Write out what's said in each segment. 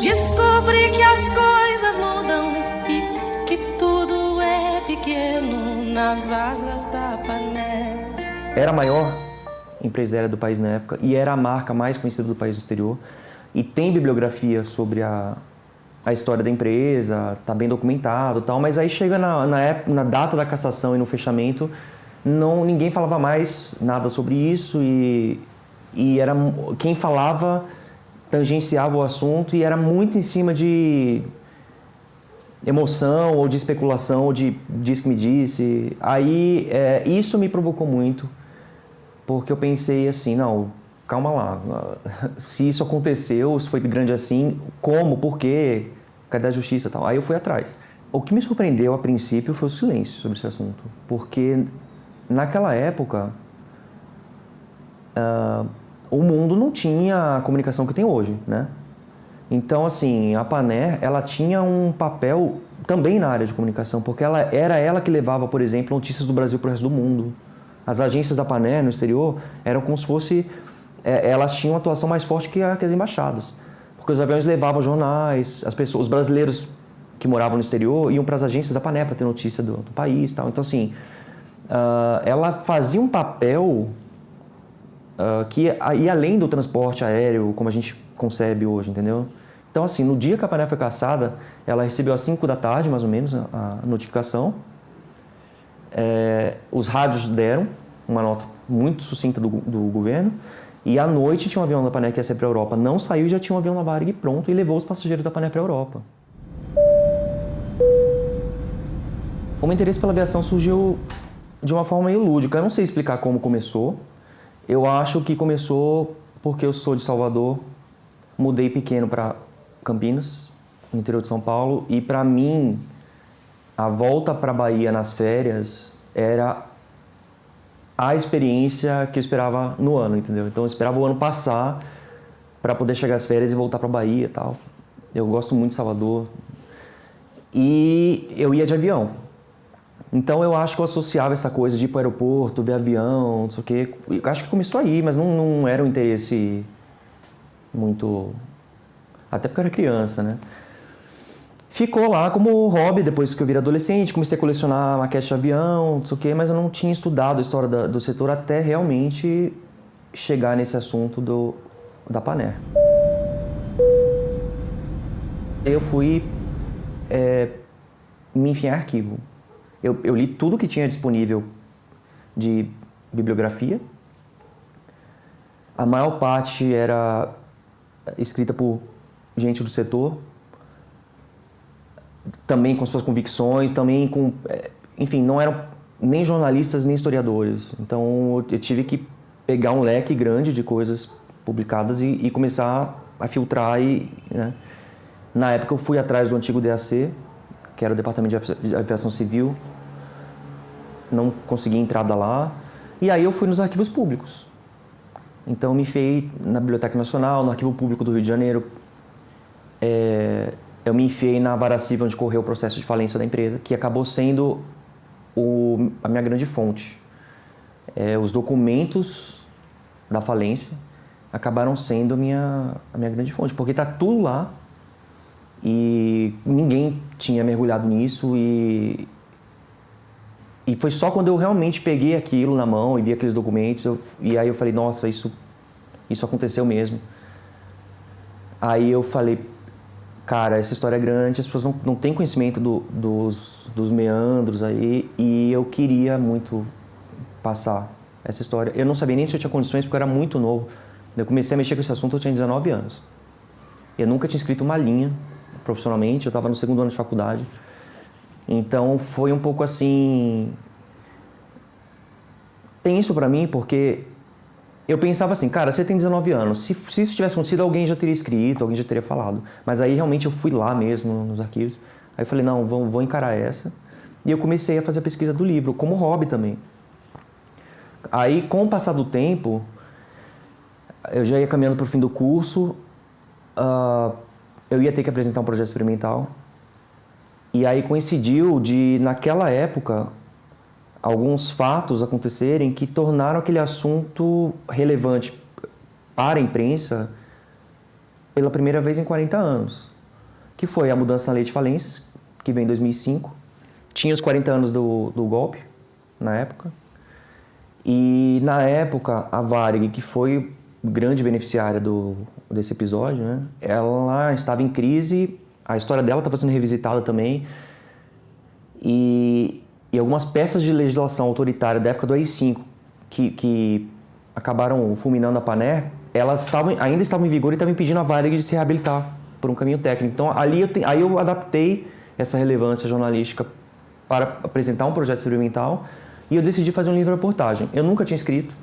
Descobri que as coisas mudam e que tudo é pequeno nas asas da Pané. Era a maior empresa aérea do país na época e era a marca mais conhecida do país no exterior. E tem bibliografia sobre a história da empresa, tá bem documentado e tal, mas aí chega na data da cassação e no fechamento, ninguém falava mais nada sobre isso e era, quem falava tangenciava o assunto e era muito em cima de emoção ou de especulação ou de diz que me disse. Aí isso me provocou muito, porque eu pensei assim, não, calma lá, se isso aconteceu, se foi grande assim, como, por quê, cadê a justiça e tal? Aí eu fui atrás. O que me surpreendeu a princípio foi o silêncio sobre esse assunto, porque naquela época o mundo não tinha a comunicação que tem hoje, né? Então, assim, a Paner, ela tinha um papel também na área de comunicação, porque era ela que levava, por exemplo, notícias do Brasil para o resto do mundo. As agências da Paner no exterior eram como se fosse... elas tinham uma atuação mais forte que as embaixadas, porque os aviões levavam jornais, os brasileiros que moravam no exterior iam para as agências da Paner para ter notícia do país e tal. Então, assim, ela fazia um papel que ia além do transporte aéreo como a gente concebe hoje, entendeu? Então, assim, no dia que a Paner foi cassada, ela recebeu às 5 da tarde, mais ou menos, a notificação. Os rádios deram uma nota muito sucinta do governo. E à noite tinha um avião da Paner que ia ser para a Europa. Não saiu e já tinha um avião na Varig pronto e levou os passageiros da Paner para a Europa. O meu interesse pela aviação surgiu de uma forma meio lúdica. Eu não sei explicar como começou. Eu acho que começou porque eu sou de Salvador, mudei pequeno para Campinas, no interior de São Paulo, e para mim a volta para a Bahia nas férias era a experiência que eu esperava no ano, entendeu? Então eu esperava o ano passar para poder chegar às férias e voltar para a Bahia e tal. Eu gosto muito de Salvador. E eu ia de avião. Então eu acho que eu associava essa coisa de ir para o aeroporto, ver avião, não sei o quê. Eu acho que começou aí, mas não era um interesse muito... Até porque eu era criança, né? Ficou lá como hobby depois que eu virei adolescente, comecei a colecionar maquete de avião, não sei o quê, mas eu não tinha estudado a história do setor até realmente chegar nesse assunto da Paner. Eu fui me enfiar em arquivo. Eu li tudo que tinha disponível de bibliografia. A maior parte era escrita por gente do setor, também com suas convicções, também com... Enfim, não eram nem jornalistas nem historiadores. Então eu tive que pegar um leque grande de coisas publicadas e começar a filtrar. Né? Na época eu fui atrás do antigo DAC, que era o Departamento de Aviação Civil. Não consegui entrada lá. E aí eu fui nos arquivos públicos. Então eu me enfiei na Biblioteca Nacional, no Arquivo Público do Rio de Janeiro. Eu me enfiei na Vara Civil, onde correu o processo de falência da empresa, que acabou sendo a minha grande fonte. Os documentos da falência acabaram sendo a minha grande fonte, porque está tudo lá e ninguém tinha mergulhado nisso e foi só quando eu realmente peguei aquilo na mão e vi aqueles documentos, e aí eu falei, nossa, isso aconteceu mesmo. Aí eu falei, cara, essa história é grande, as pessoas não têm conhecimento dos meandros aí, e eu queria muito passar essa história. Eu não sabia nem se eu tinha condições, porque eu era muito novo. Eu comecei a mexer com esse assunto, eu tinha 19 anos. Eu nunca tinha escrito uma linha profissionalmente, eu estava no 2º ano de faculdade. Então foi um pouco assim... tenso pra mim, porque eu pensava assim, cara, você tem 19 anos, se isso tivesse acontecido, alguém já teria escrito, alguém já teria falado. Mas aí realmente eu fui lá mesmo, nos arquivos. Aí eu falei, não, vou encarar essa. E eu comecei a fazer a pesquisa do livro, como hobby também. Aí, com o passar do tempo, eu já ia caminhando pro fim do curso, eu ia ter que apresentar um projeto experimental. E aí coincidiu de, naquela época, alguns fatos acontecerem que tornaram aquele assunto relevante para a imprensa pela primeira vez em 40 anos. que foi a mudança na lei de falências, que veio em 2005. Tinha os 40 anos do golpe, na época. E, na época, a Varig, que foi grande beneficiária desse episódio, né? Ela estava em crise, a história dela estava sendo revisitada também. E algumas peças de legislação autoritária da época do AI-5, que acabaram fulminando a Panair, elas ainda estavam em vigor e estavam impedindo a Varig de se reabilitar por um caminho técnico. Então, aí eu adaptei essa relevância jornalística para apresentar um projeto experimental e eu decidi fazer um livro-reportagem. Eu nunca tinha escrito,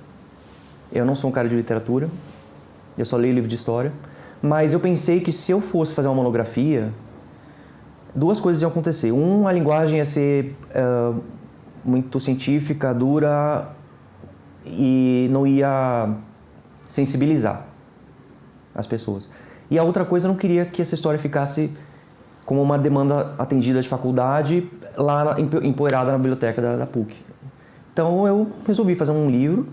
eu não sou um cara de literatura, eu só leio livro de história, mas eu pensei que se eu fosse fazer uma monografia, duas coisas iam acontecer. A linguagem ia ser muito científica, dura e não ia sensibilizar as pessoas. E a outra coisa, eu não queria que essa história ficasse como uma demanda atendida de faculdade lá empoeirada na biblioteca da PUC. Então eu resolvi fazer um livro,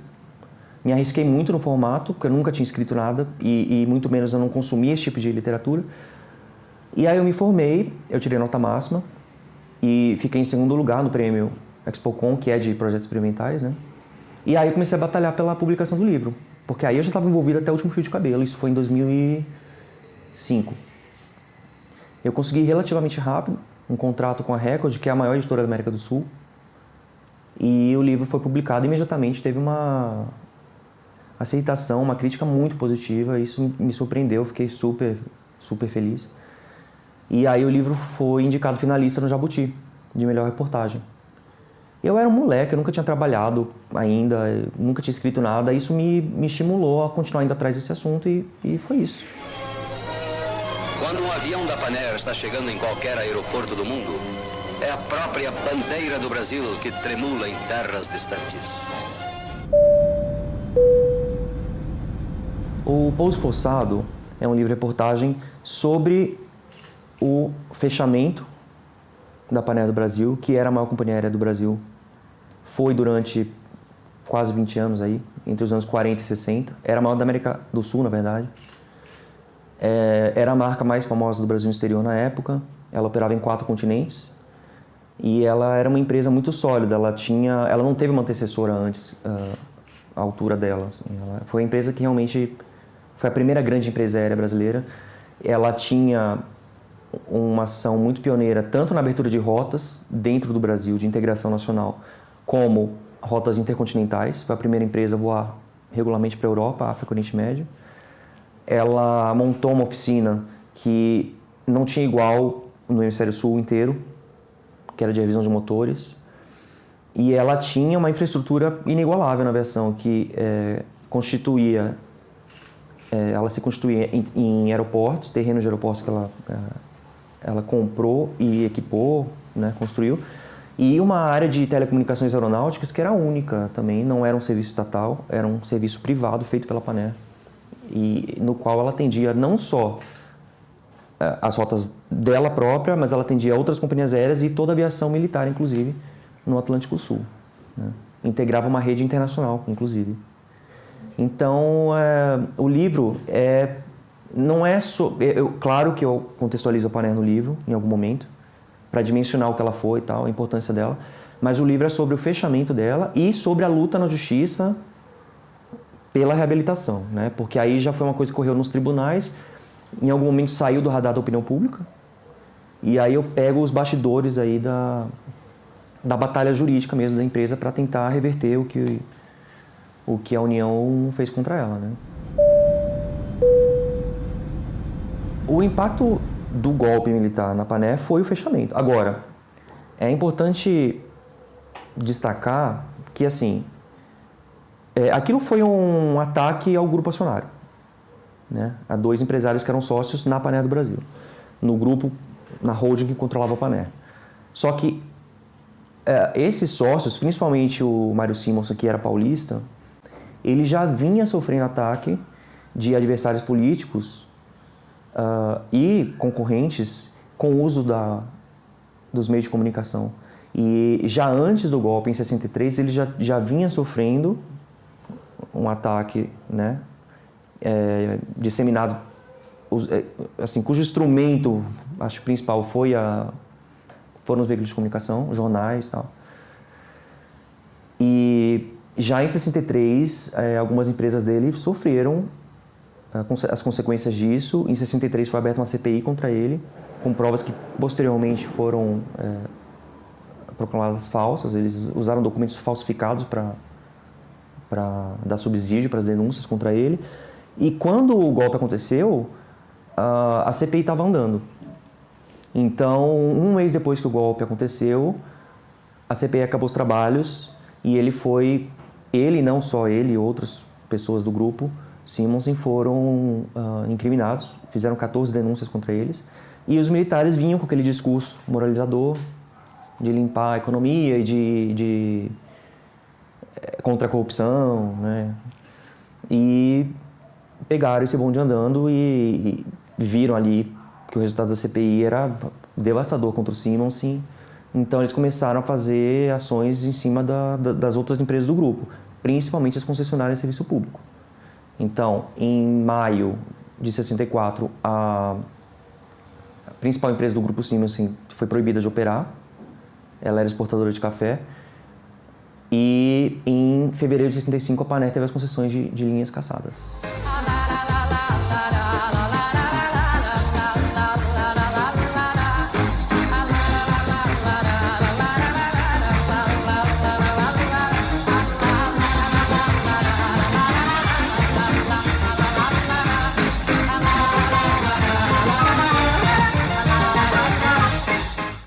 me arrisquei muito no formato, porque eu nunca tinha escrito nada e muito menos eu não consumia esse tipo de literatura. E aí eu me formei, eu tirei nota máxima e fiquei em segundo lugar no prêmio ExpoCon, que é de projetos experimentais, né? E aí eu comecei a batalhar pela publicação do livro, porque aí eu já estava envolvido até o último fio de cabelo, isso foi em 2005. Eu consegui relativamente rápido um contrato com a Record, que é a maior editora da América do Sul, e o livro foi publicado imediatamente, teve uma aceitação, uma crítica muito positiva, isso me surpreendeu, fiquei super, super feliz. E aí o livro foi indicado finalista no Jabuti, de melhor reportagem. Eu era um moleque, eu nunca tinha trabalhado ainda, nunca tinha escrito nada, isso me estimulou a continuar indo atrás desse assunto e foi isso. Quando um avião da Panair está chegando em qualquer aeroporto do mundo, é a própria bandeira do Brasil que tremula em terras distantes. O Pouso Forçado é um livro-reportagem sobre o fechamento da Panair do Brasil, que era a maior companhia aérea do Brasil. Foi durante quase 20 anos aí, entre os anos 40 e 60. Era a maior da América do Sul, na verdade. Era a marca mais famosa do Brasil no exterior na época. Ela operava em 4 continentes. E ela era uma empresa muito sólida. Ela não teve uma antecessora antes, à altura dela. Assim. Ela foi a empresa que realmente foi a primeira grande empresa aérea brasileira. Ela tinha uma ação muito pioneira, tanto na abertura de rotas dentro do Brasil, de integração nacional, como rotas intercontinentais. Foi a primeira empresa a voar regularmente para a Europa, África e Oriente Médio. Ela montou uma oficina que não tinha igual no Hemisfério Sul inteiro, que era de revisão de motores. E ela tinha uma infraestrutura inigualável na aviação, que ela se constituía em aeroportos, terrenos de aeroportos que ela comprou e equipou, né, construiu, e uma área de telecomunicações aeronáuticas que era única também, não era um serviço estatal, era um serviço privado feito pela Panair, e no qual ela atendia não só as rotas dela própria, mas ela atendia outras companhias aéreas e toda a aviação militar, inclusive, no Atlântico Sul, né? Integrava uma rede internacional, inclusive. Então, o livro não é só... claro que eu contextualizo a Panair no livro, em algum momento, para dimensionar o que ela foi e tal, a importância dela, mas o livro é sobre o fechamento dela e sobre a luta na justiça pela reabilitação, né? Porque aí já foi uma coisa que correu nos tribunais, em algum momento saiu do radar da opinião pública, e aí eu pego os bastidores aí da batalha jurídica mesmo da empresa para tentar reverter o que a União fez contra ela, né? O impacto do golpe militar na Panair foi o fechamento. Agora, é importante destacar que, assim, aquilo foi um ataque ao grupo acionário, né? A 2 empresários que eram sócios na Panair do Brasil, no grupo, na holding que controlava a Panair. Só que esses sócios, principalmente o Mário Simonsen, que era paulista, ele já vinha sofrendo ataque de adversários políticos e concorrentes com o uso dos meios de comunicação. E já antes do golpe, em 63, ele já vinha sofrendo um ataque, né, disseminado, assim, cujo instrumento acho que o principal foram os veículos de comunicação, jornais e tal. E já em 63, algumas empresas dele sofreram as consequências disso. Em 63 foi aberta uma CPI contra ele, com provas que posteriormente foram proclamadas falsas. Eles usaram documentos falsificados para dar subsídio para as denúncias contra ele. E quando o golpe aconteceu, a CPI estava andando. Então, um mês depois que o golpe aconteceu, a CPI acabou os trabalhos e ele, não só ele, outras pessoas do grupo Simonsen foram incriminados, fizeram 14 denúncias contra eles. E os militares vinham com aquele discurso moralizador de limpar a economia e contra a corrupção, né? E pegaram esse bonde andando e viram ali que o resultado da CPI era devastador contra o Simonsen. Então eles começaram a fazer ações em cima das outras empresas do grupo, principalmente as concessionárias de serviço público. Então, em maio de 64, a principal empresa do grupo Simonsen foi proibida de operar. Ela era exportadora de café. E em fevereiro de 65, a Panair teve as concessões de linhas cassadas.